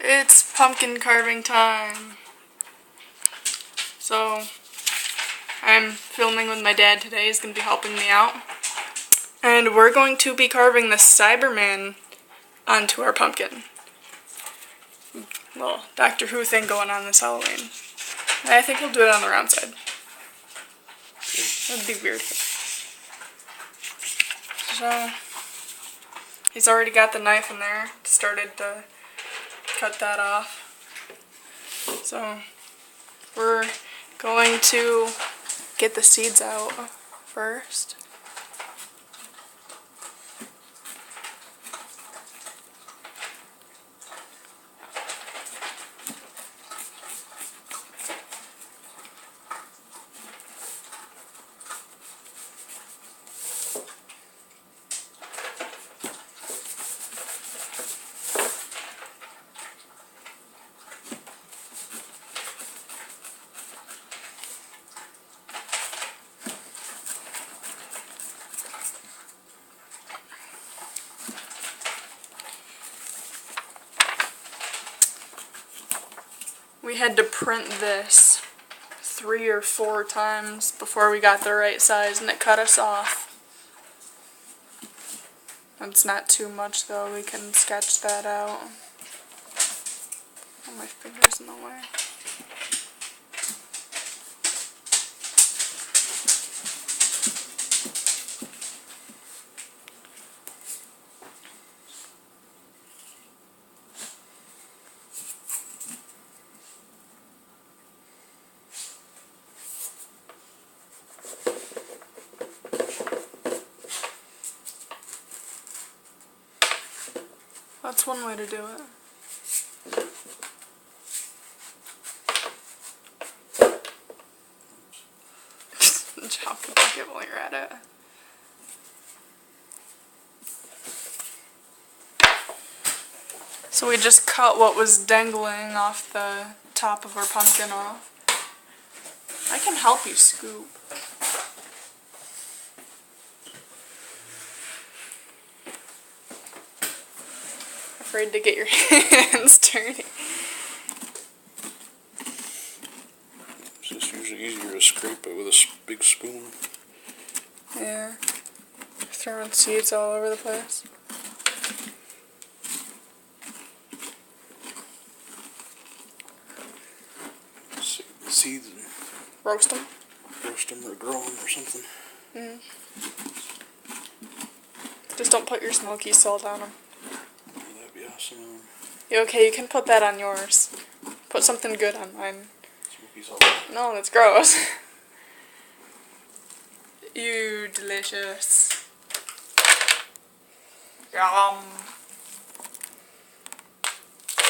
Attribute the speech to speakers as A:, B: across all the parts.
A: It's pumpkin carving time. So, I'm filming with my dad today. He's going to be helping me out. And we're going to be carving the Cyberman onto our pumpkin. Little Doctor Who thing going on this Halloween. I think he'll do it on the round side. That'd be weird. So, he's already got the knife in there. Started to cut that off. So, we're going to get the seeds out first. We had to print this 3 or 4 times before we got the right size, and it cut us off. It's not too much though, we can sketch that out. Oh, my finger's in the way. That's one way to do it. Chop the bucket while you're at it. So we just cut what was dangling off the top of our pumpkin off. I can help you scoop. Afraid to get your hands dirty.
B: It's just usually easier to scrape it with a big spoon.
A: Yeah. Throwing seeds all over the place.
B: Seeds.
A: Roast them.
B: Roast them or grow them or something.
A: Mm. Just don't put your smoky salt on them.
B: That'd be awesome.
A: Okay, you can put that on yours. Put something good on mine.
B: Smoky salt.
A: No, that's gross. Ew, delicious. Yum.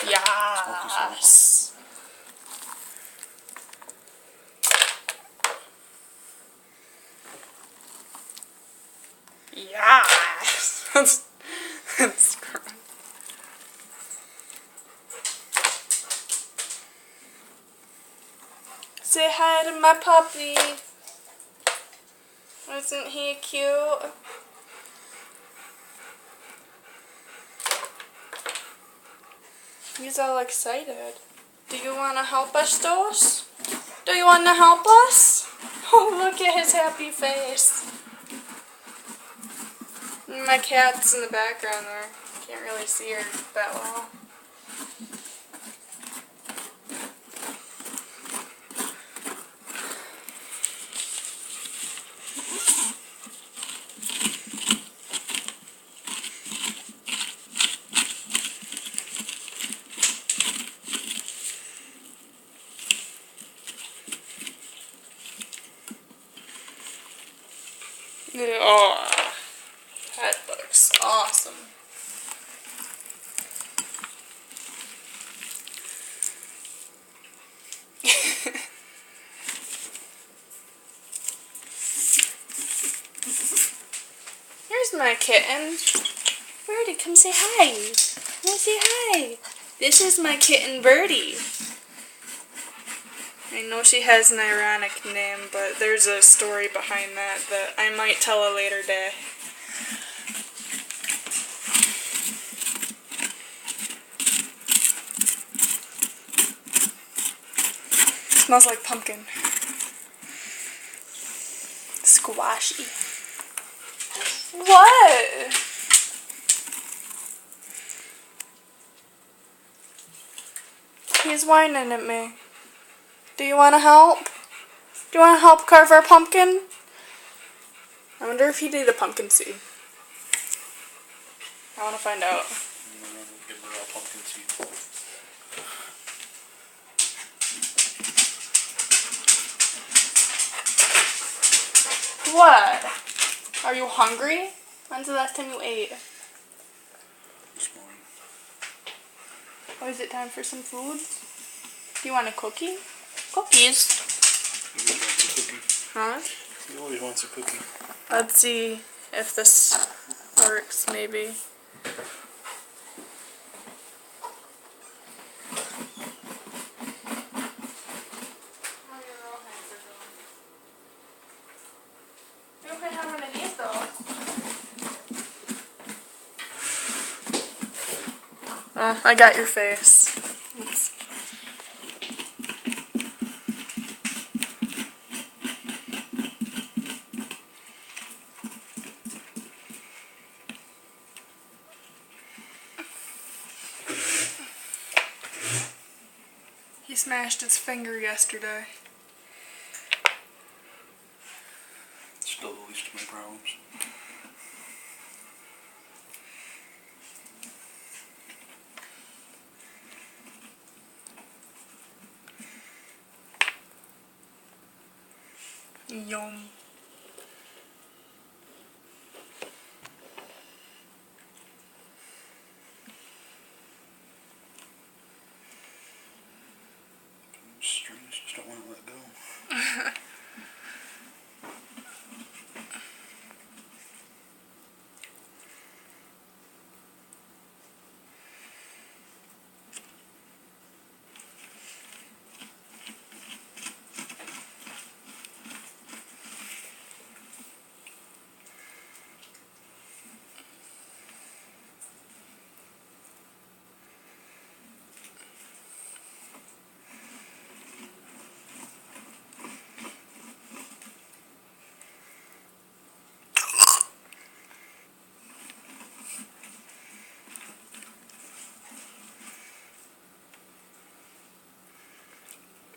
A: Yes. Yes. That's gross. Say hi to my puppy. Isn't he cute? He's all excited. Do you want to help us, Dos? Do you want to help us? Oh, look at his happy face. My cat's in the background there. Can't really see her that well. Oh, that looks awesome. Here's my kitten. Birdie, come say hi. Come say hi. This is my kitten, Birdie. I know she has an ironic name, but there's a story behind that that I might tell a later day. Smells like pumpkin. Squashy. What? He's whining at me. Do you want to help? Do you want to help carve our pumpkin? I wonder if he'd eat a pumpkin seed. I want to find out.
B: Give her a pumpkin seed.
A: What? Are you hungry? When's the last time you ate?
B: This morning.
A: Oh, is it time for some food? Do you want a cookie? Cookies.
B: He always wants a cookie.
A: Huh?
B: He always wants a cookie.
A: Let's see if this works, maybe. You can have one of these though. Oh, I got your face. Oops. He smashed his finger yesterday.
B: Still the least of my problems.
A: Yum.
B: Strings just don't want to let go.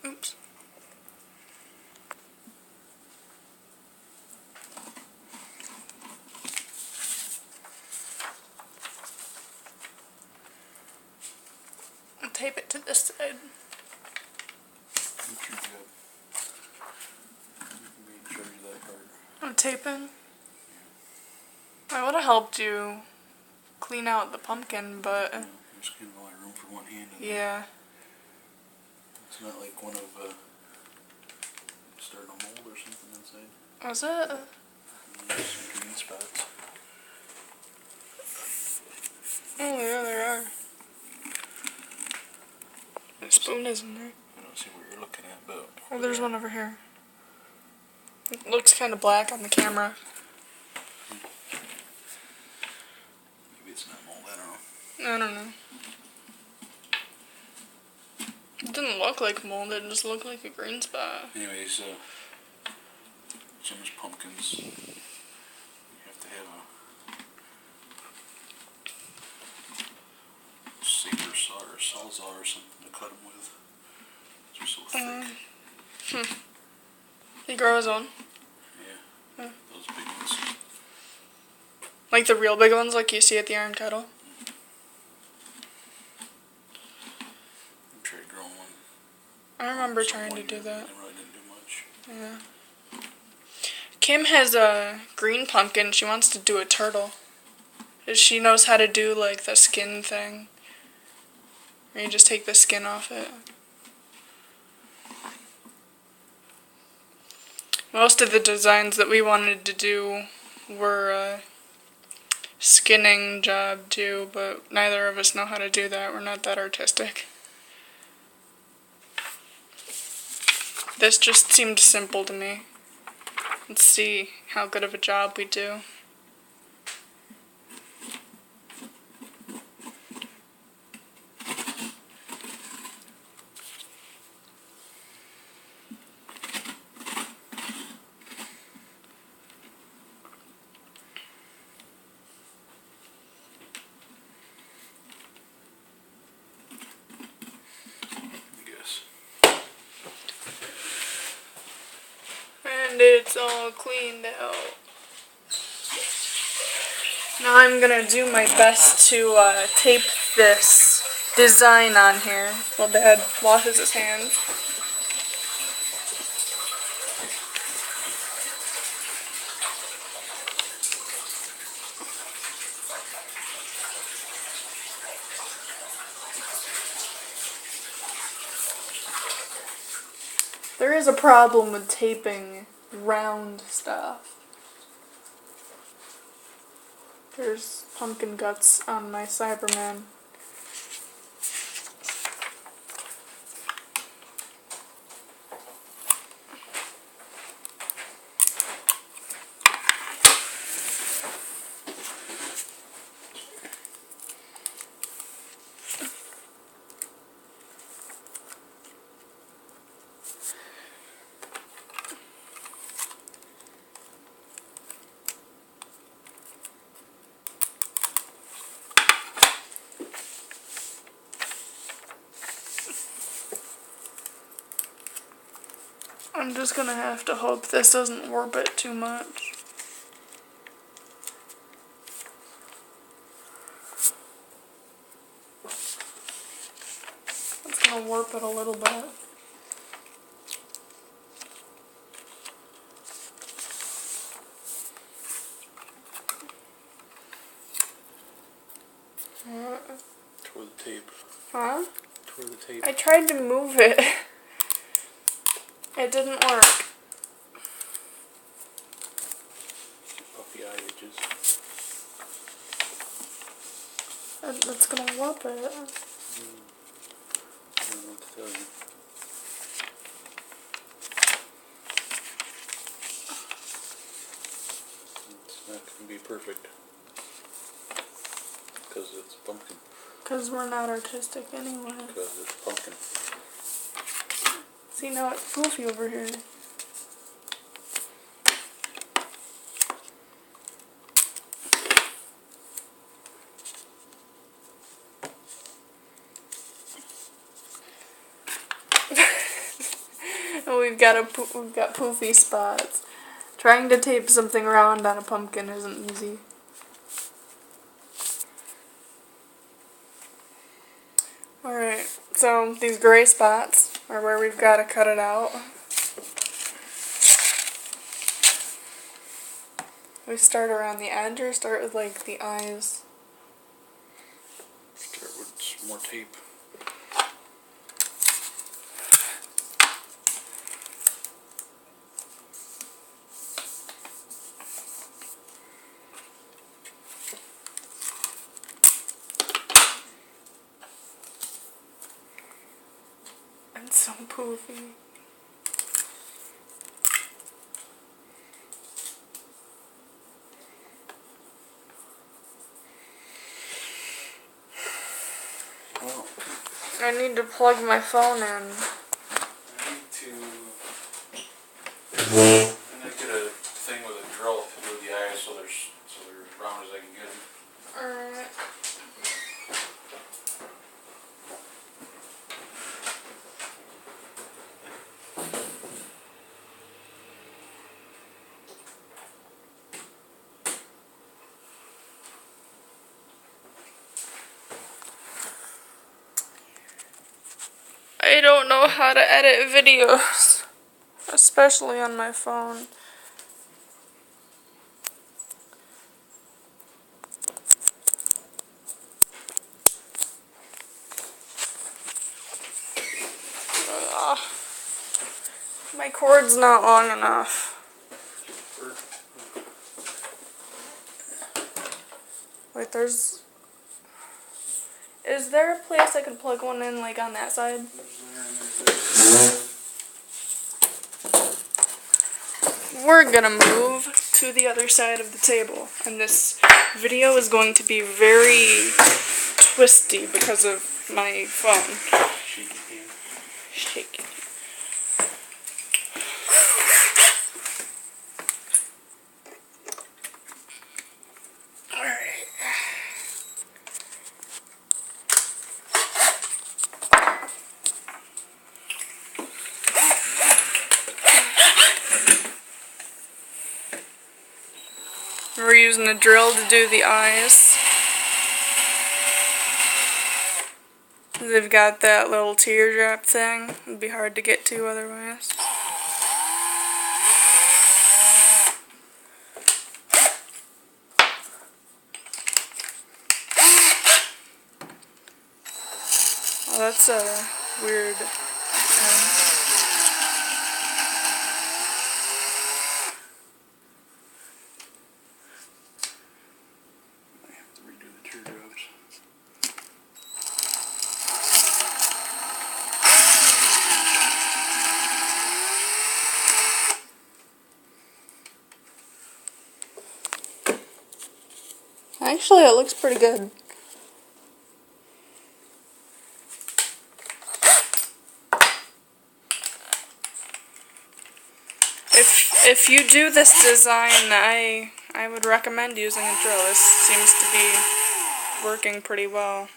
A: Oops. I'll tape it to this side.
B: That's your job. You can be in charge of that part.
A: I'm taping. I would have helped you clean out the pumpkin, but
B: Yeah, there's kind of only room for one hand in there.
A: yeah.
B: It's not like one of starting a mold or something inside.
A: Was it?
B: There's some green spots.
A: Oh yeah, there are. The spoon is in there.
B: I don't see what you're looking at, but
A: Oh, there's one over here. It looks kind of black on the camera.
B: maybe it's not mold. I don't know.
A: I don't know. It didn't look like mold, it just looked like a green spot.
B: Anyways, some of these pumpkins, you have to have a saber saw or sawzall or something to cut them with. They're so thick.
A: He grow his own?
B: Yeah, those big ones.
A: Like the real big ones like you see at the Iron Kettle?
B: I tried growing one.
A: I remember
B: So
A: trying to
B: one
A: do
B: year,
A: that.
B: It really didn't do much.
A: Yeah. Kim has a green pumpkin. She wants to do a turtle. She knows how to do like the skin thing. Where you just take the skin off it. Most of the designs that we wanted to do were a skinning job too, but neither of us know how to do that. We're not that artistic. This just seemed simple to me. Let's see how good of a job we do. It's all cleaned out. Now I'm gonna do my best to tape this design on here while Dad washes his hands. There is a problem with taping round stuff. There's pumpkin guts on my Cyberman. I'm just gonna have to hope this doesn't warp it too much. It's gonna warp it a little bit.
B: Tore the tape.
A: Huh?
B: Tore the tape.
A: I tried to move it. It didn't work.
B: Puffy eye edges.
A: That's gonna warp it.
B: I don't know what to tell you. It's not going to be perfect. Because it's pumpkin.
A: Because we're not artistic anyway.
B: Because it's pumpkin.
A: See, now it's poofy over here. We've got poofy spots. Trying to tape something round on a pumpkin isn't easy. Alright, so these gray spots are where we've got to cut it out. We start around the edge or start with like the eyes?
B: Start with some more tape.
A: It's so poofy.
B: Well,
A: I need to plug my phone in.
B: I need to get a thing with a drill to do the eyes so they're as round as I can get them.
A: Alright. I don't know how to edit videos, especially on my phone. Ugh. My cord's not long enough. Wait, is there a place I could plug one in, like, on that side? We're gonna move to the other side of the table, and this video is going to be very twisty because of my phone.
B: Shaky hand.
A: Shaky. We're using a drill to do the eyes. They've got that little teardrop thing. It'd be hard to get to otherwise. Oh, that's a weird.
B: I have to redo the teardrops.
A: Actually, it looks pretty good. If you do this design, I would recommend using a drill. This seems to be working pretty well.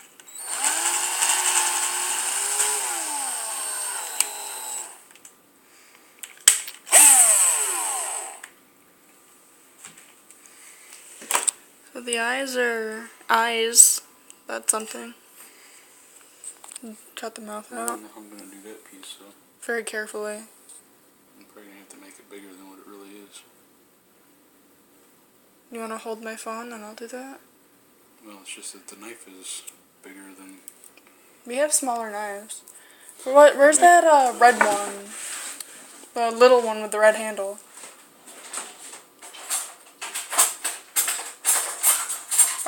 A: So the eyes are eyes. That's something. Cut the mouth out
B: I'm gonna do that piece, so
A: very carefully.
B: I'm probably gonna have to make it bigger than what it really is.
A: You want to hold my phone and I'll do that?
B: Well, it's just that the knife is bigger than...
A: We have smaller knives. Where's that red one? The little one with the red handle.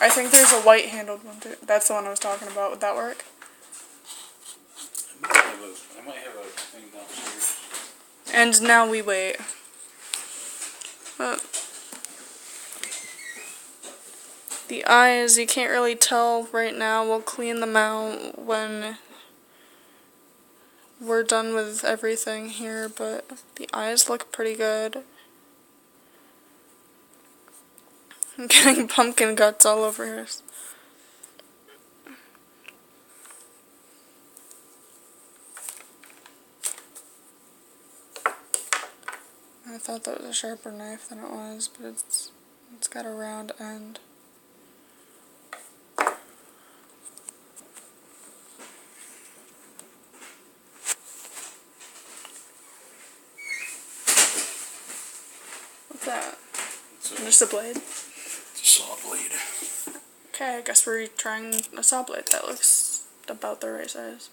A: I think there's a white handled one too. That's the one I was talking about. Would that work?
B: I might have a thing downstairs.
A: And now we wait. The eyes, you can't really tell right now. We'll clean them out when we're done with everything here, but the eyes look pretty good. I'm getting pumpkin guts all over here. I thought that was a sharper knife than it was, but it's got a round end. What's that? Just a blade?
B: It's a saw blade.
A: Okay, I guess we're trying a saw blade. That looks about the right size.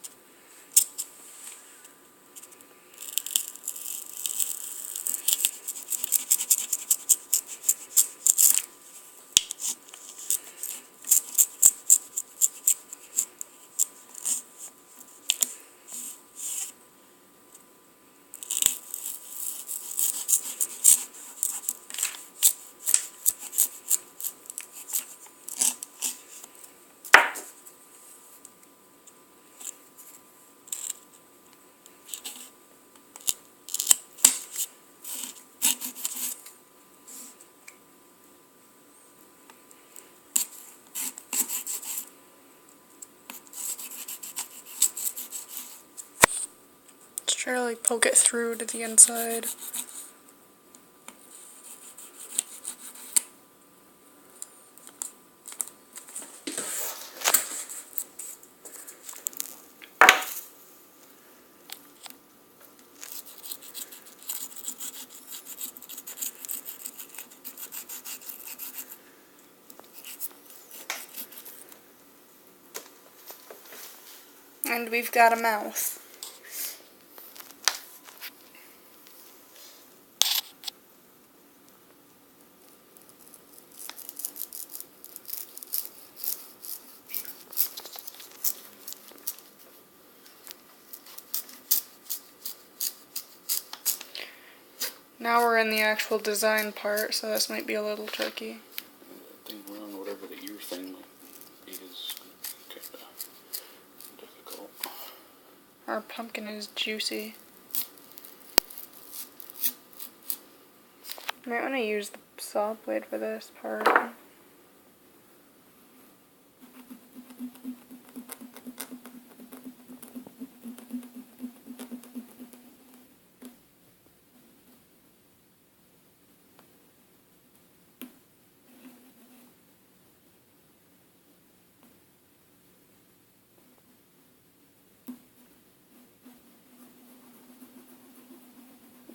A: Try to like poke it through to the inside. And we've got a mouth. Now we're in the actual design part, so this might be a little tricky.
B: That thing around, whatever the ear thing might be, is kind of difficult.
A: Our pumpkin is juicy. Might want to use the saw blade for this part.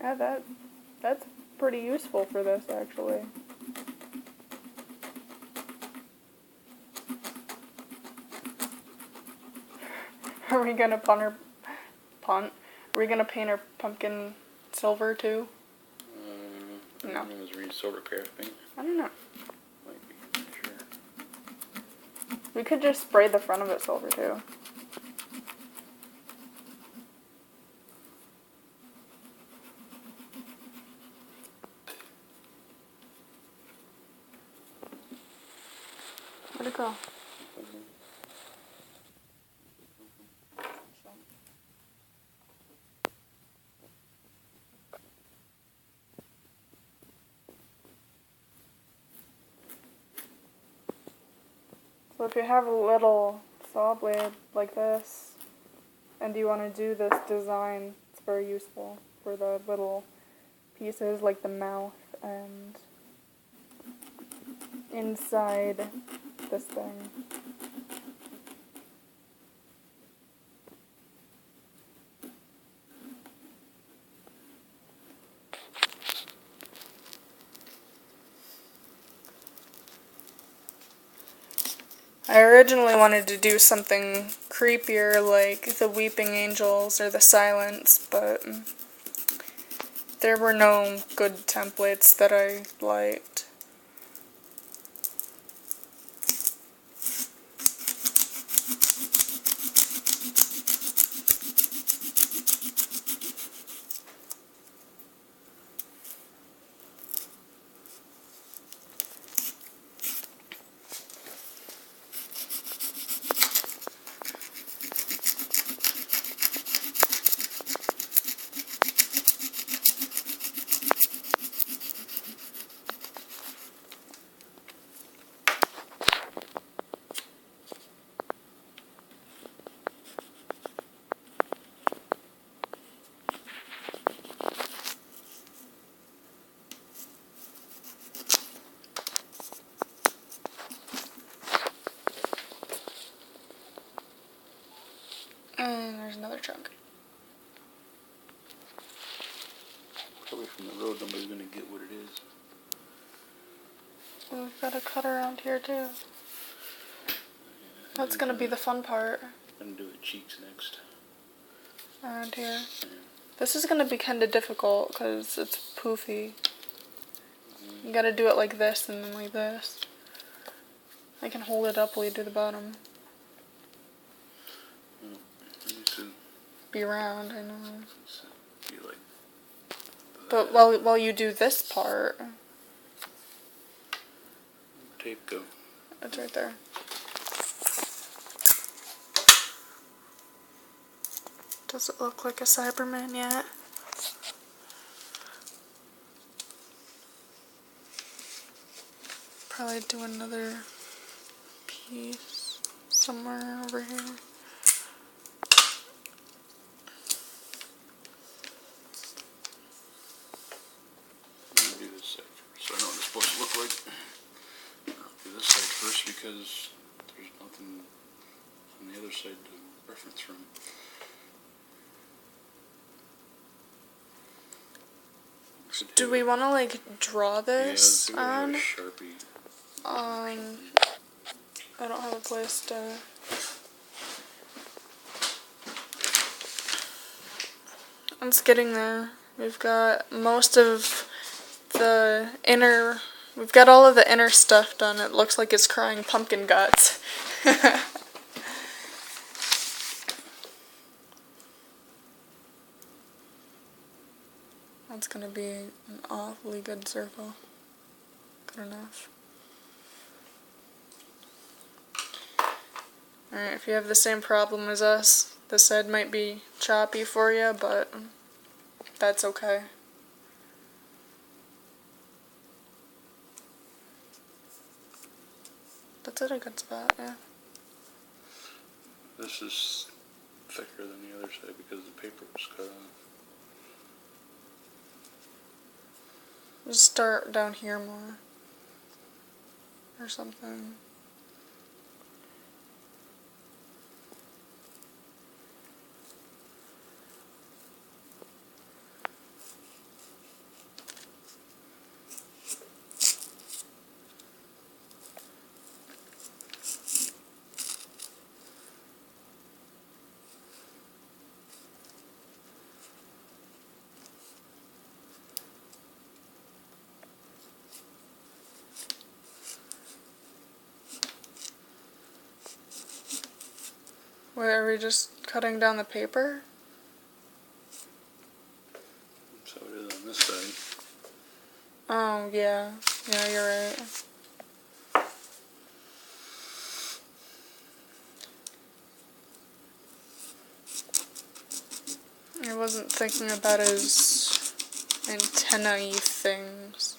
A: Yeah, that's pretty useful for this, actually. Are we gonna punt? Are we gonna paint our pumpkin silver too? No.
B: I was reading silver crafting.
A: I don't know.
B: Might be, sure.
A: We could just spray the front of it silver too. Where'd it go? So if you have a little saw blade like this, and you want to do this design, it's very useful for the little pieces like the mouth and inside this thing. I originally wanted to do something creepier like the Weeping Angels or the Silence, but there were no good templates that I liked. And there's another chunk.
B: Probably from the road, nobody's gonna get what it is.
A: We've got to cut around here too. That's gonna be the fun part.
B: I'm gonna do the cheeks next.
A: Around here.
B: Yeah.
A: This is gonna be kinda difficult because it's poofy. You gotta do it like this and then like this. I can hold it up while you do the bottom. Be round, I know.
B: Be like
A: But while you do this part,
B: tape go.
A: it's right there. Does it look like a Cyberman yet? Probably do another piece somewhere over here.
B: I'm gonna do this side first, so I know what it's supposed to look like. I'll do this side first because there's nothing on the other side to reference from.
A: Do we want to like draw this on?
B: Sharpie.
A: I don't have a place to. It's getting there. We've got most of the inner. We've got all of the inner stuff done. It looks like it's crying pumpkin guts. That's gonna be an awfully good circle. Good enough. Alright, if you have the same problem as us, this side might be choppy for you, but that's okay. That's at a good spot, yeah.
B: This is thicker than the other side because the paper was cut off.
A: Just start down here more. Or something. Wait, are we just cutting down the paper?
B: So it is on this side.
A: Oh, yeah. Yeah, you're right. I wasn't thinking about his antennae things.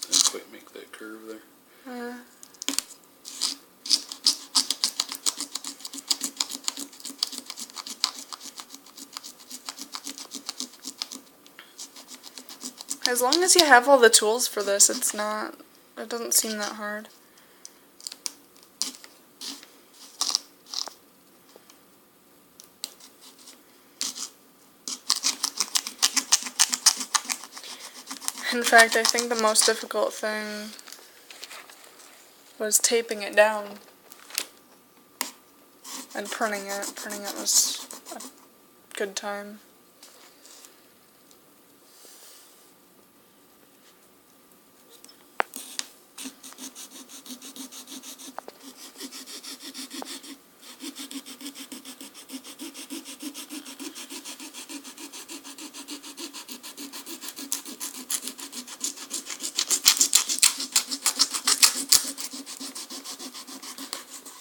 B: Didn't quite make that curve there.
A: As long as you have all the tools for this, it doesn't seem that hard. In fact, I think the most difficult thing was taping it down and printing it. Printing it was a good time.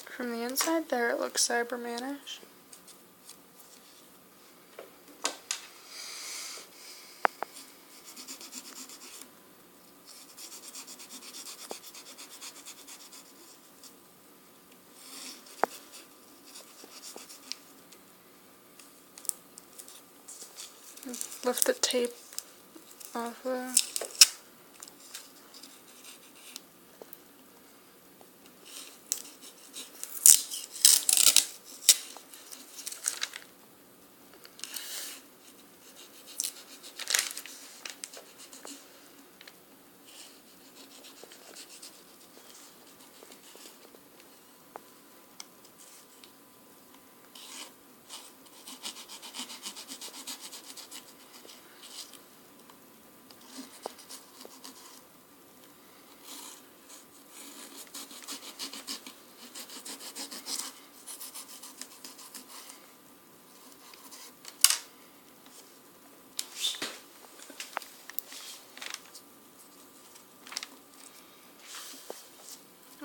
A: From the inside there, it looks Cyberman-ish. Lift the tape off there.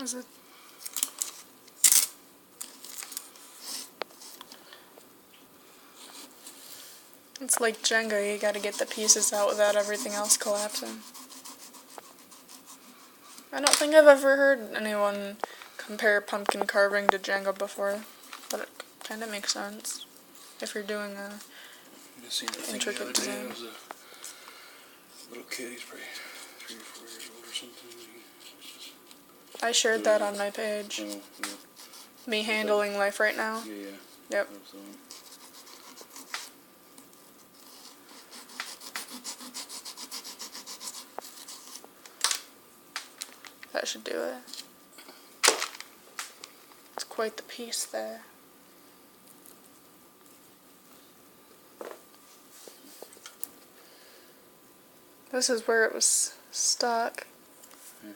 A: Is it? It's like Jenga, you gotta get the pieces out without everything else collapsing. I don't think I've ever heard anyone compare pumpkin carving to Jenga before, but it kinda makes sense if you're doing a intricate design.
B: Was a little kid, he's probably 3 or 4 years old or something.
A: I shared that on my page.
B: Oh, yeah.
A: Me handling life right now.
B: Yeah.
A: Yep. That should do it. It's quite the piece there. This is where it was stuck.
B: Yeah.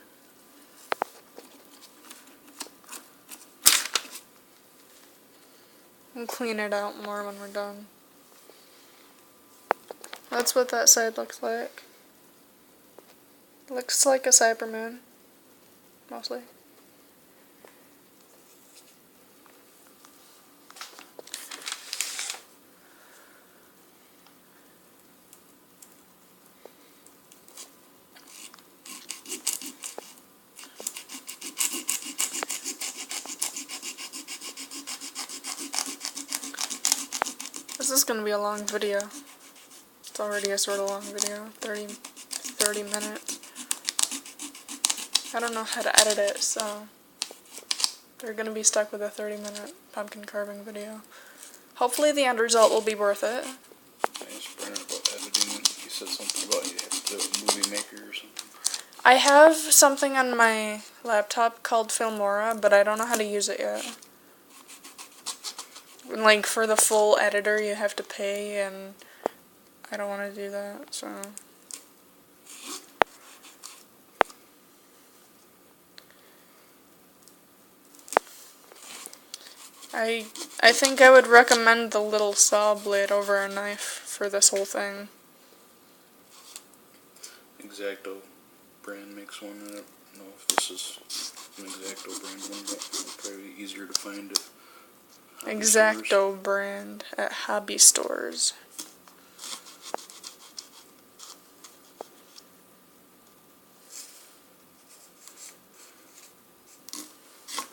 A: We'll clean it out more when we're done. That's what that side looks like. Looks like a Cyberman. Mostly. This is gonna be a long video. It's already a sort of long video. 30 minutes. I don't know how to edit it, so they're gonna be stuck with a 30-minute pumpkin carving video. Hopefully the end result will be worth it.
B: I asked Brennan about editing. He said something about you have to do a movie maker or something.
A: I have something on my laptop called Filmora, but I don't know how to use it yet. Like, for the full editor, you have to pay, and I don't want to do that, so... I think I would recommend the little saw blade over a knife for this whole thing.
B: X-Acto brand makes one. I don't know if this is an X-Acto brand one, but it'll probably be easier to find at hobby stores.
A: X-Acto brand at hobby stores.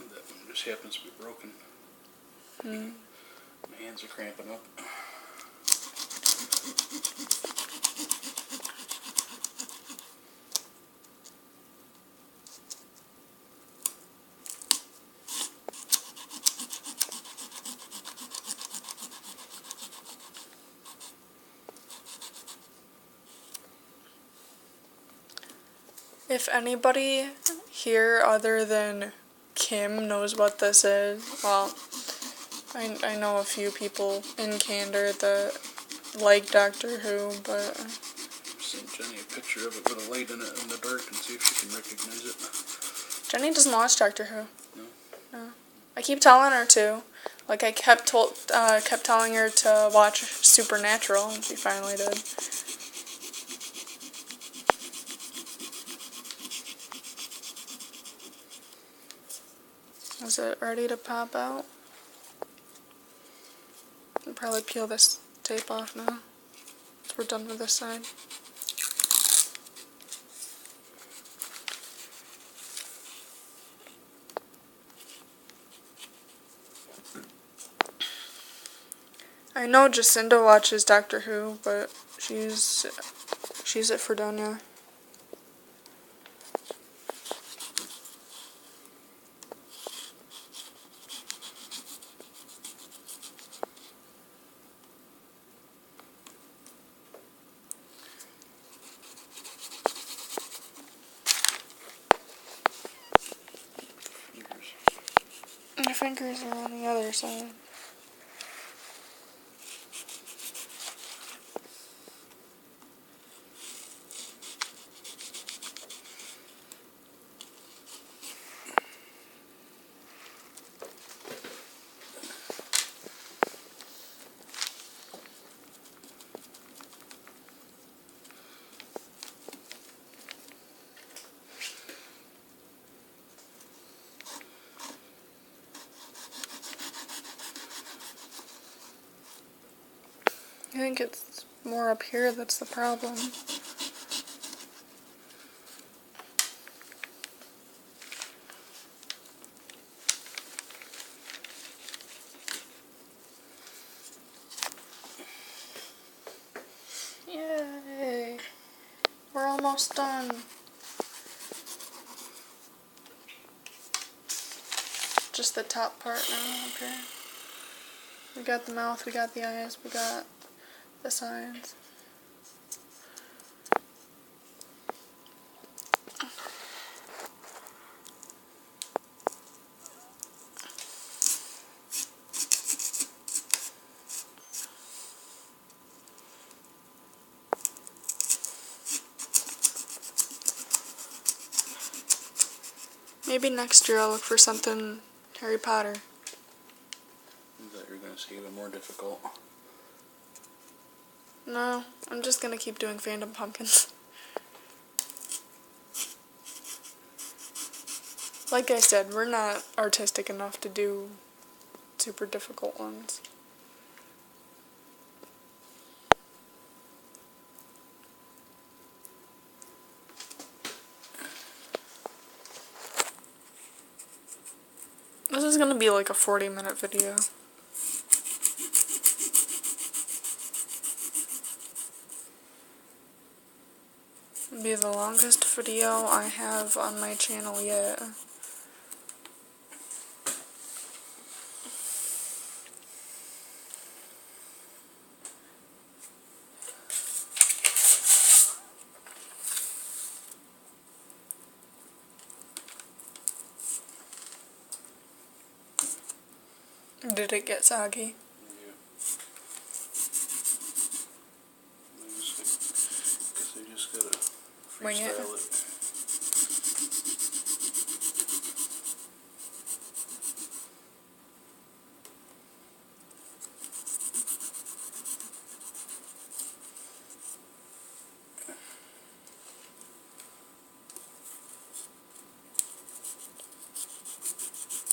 B: That one just happens to be broken. My hands are cramping up.
A: If anybody here other than Kim knows what this is, well, I know a few people in Candor that like Doctor Who, but...
B: Send Jenny a picture of it with a light in it in the dark and see if she can recognize it.
A: Jenny doesn't watch Doctor Who.
B: No?
A: No. I keep telling her to. Like, I kept telling her to watch Supernatural, and she finally did. Is it ready to pop out? I'll probably peel this tape off now. So we're done with this side. I know Jacinda watches Doctor Who, but she's at Fredonia. My fingers are on the other side. I think it's more up here that's the problem. Yay! We're almost done. Just the top part now, up here. We got the mouth, we got the eyes, we got the signs. Maybe next year I'll look for something Harry Potter.
B: I thought you were going to say even more difficult.
A: No, I'm just gonna keep doing Fandom Pumpkins. Like I said, we're not artistic enough to do super difficult ones. This is gonna be like a 40-minute video. It'll be the longest video I have on my channel yet. Did it get soggy?
B: Yeah. Guess they just gotta
A: Wing it.
B: freestyle it.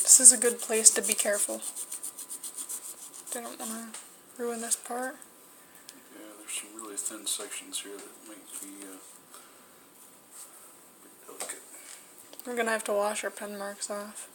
A: This is a good place to be careful. They don't want to ruin this part.
B: Yeah, there's some really thin sections here that might be delicate.
A: We're gonna have to wash our pen marks off.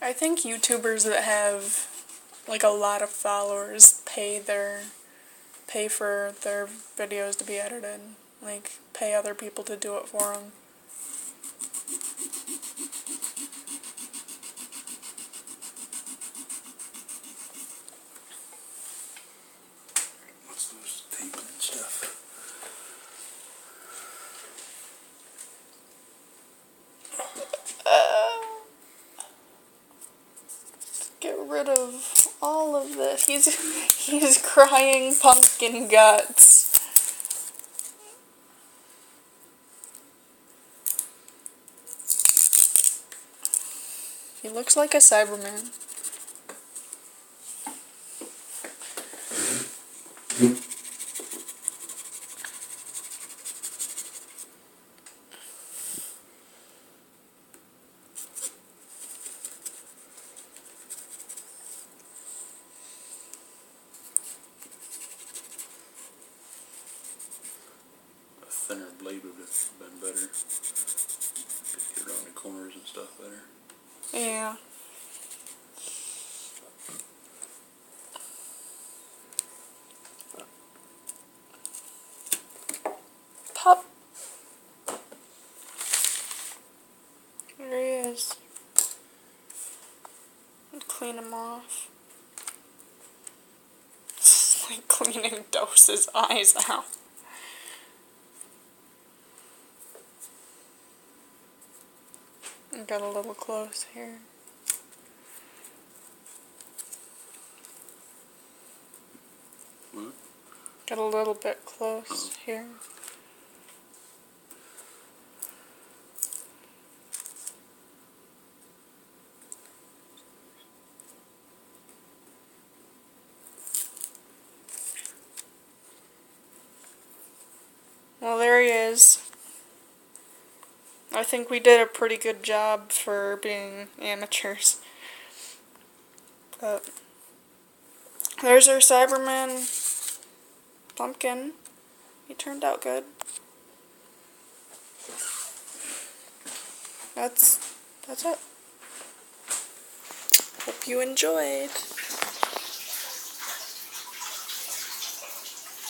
A: I think YouTubers that have like a lot of followers pay for their videos to be edited. Like pay other people to do it for them.
B: What's those tape and stuff?
A: Get rid of all of this. He's crying pumpkin guts. He looks like a Cyberman.
B: A thinner blade would have been better. Could get around the corners and stuff better.
A: Yeah. Pup. There he is. Clean him off. It's like cleaning Dose's eyes out. Got a little close here.
B: What?
A: Got a little bit close here. Well, there he is. I think we did a pretty good job for being amateurs. But there's our Cyberman pumpkin. He turned out good. That's it. Hope you enjoyed.